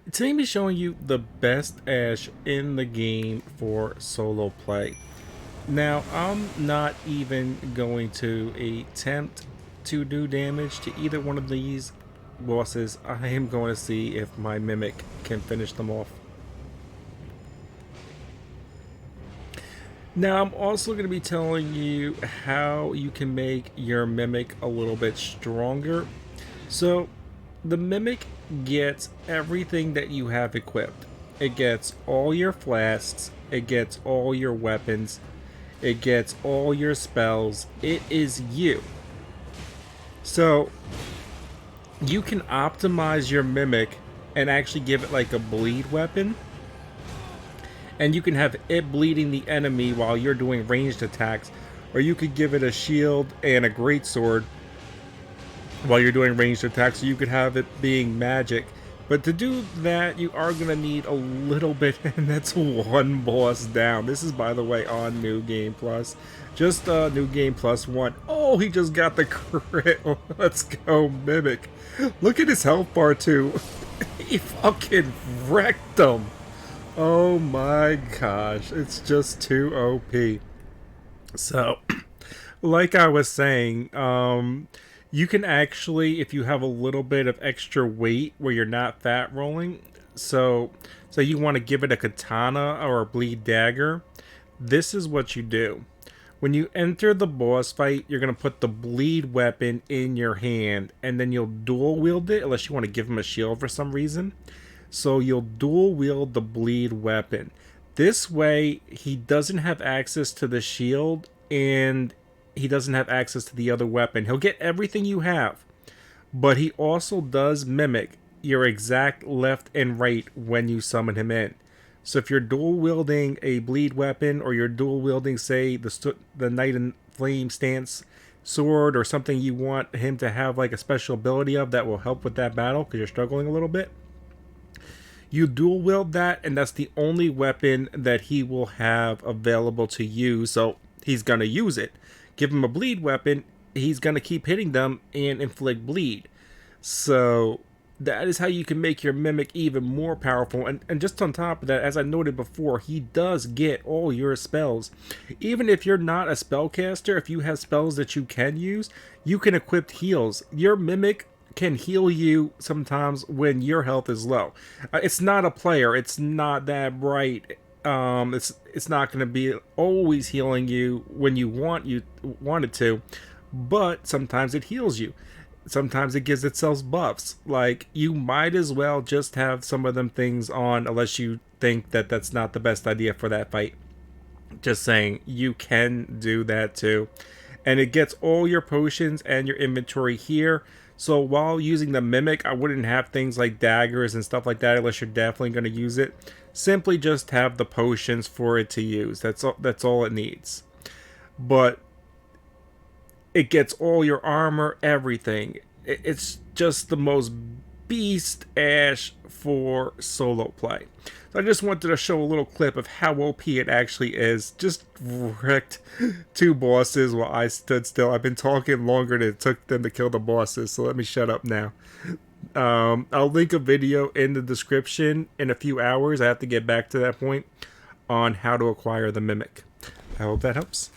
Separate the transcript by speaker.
Speaker 1: Today I'm showing you the best Ash in the game for solo play. Now, I'm not even going to attempt to do damage to either one of these bosses. I am going to see if my Mimic can finish them off. Now, I'm also going to be telling you how you can make your Mimic a little bit stronger. So, the Mimic gets everything that you have equipped. It gets all your flasks, it gets all your weapons, it gets all your spells. It is you. So, you can optimize your Mimic and actually give it like a bleed weapon. And you can have it bleeding the enemy while you're doing ranged attacks. Or you could give it a shield and a greatsword while you're doing ranged attacks, so you could have it being magic. But to do that, you are going to need a little bit, and that's one boss down. This is, by the way, on New Game Plus. Just New Game Plus 1. Oh, he just got the crit. Let's go, Mimic. Look at his health bar, too. He fucking wrecked him. Oh my gosh, it's just too OP. So, like I was saying, you can actually, if you have a little bit of extra weight where you're not fat rolling, so you want to give it a katana or a bleed dagger, this is what you do. When you enter the boss fight, you're going to put the bleed weapon in your hand, and then you'll dual wield it, unless you want to give him a shield for some reason. So you'll dual wield the bleed weapon. This way, he doesn't have access to the shield, and he doesn't have access to the other weapon. He'll get everything you have, but he also does mimic your exact left and right when you summon him in. So if you're dual wielding a bleed weapon, or you're dual wielding, say, the Knight in Flame stance sword, or something you want him to have like a special ability of that will help with that battle because you're struggling a little bit, you dual wield that, and that's the only weapon that he will have available to use. So he's gonna use it. Give him a bleed weapon, he's gonna keep hitting them and inflict bleed. So that is how you can make your Mimic even more powerful. And just on top of that, as I noted before, he does get all your spells. Even if you're not a spellcaster, if you have spells that you can use, you can equip heals. Your Mimic can heal you sometimes when your health is low. It's not a player. It's not that bright. It's not going to be always healing you when you want it to, but sometimes it heals you. Sometimes it gives itself buffs. Like, you might as well just have some of them things on, unless you think that that's not the best idea for that fight. Just saying, you can do that too. And it gets all your potions and your inventory here. So while using the Mimic, I wouldn't have things like daggers and stuff like that unless you're definitely going to use it. Simply just have the potions for it to use. That's all it needs. But it gets all your armor, everything. It's just the most beast Ash for solo play. So I just wanted to show a little clip of how OP it actually is. Just wrecked two bosses while I stood still. I've been talking longer than it took them to kill the bosses, so let me shut up now. I'll link a video in the description in a few hours. I have to get back to that point on how to acquire the Mimic. I hope that helps.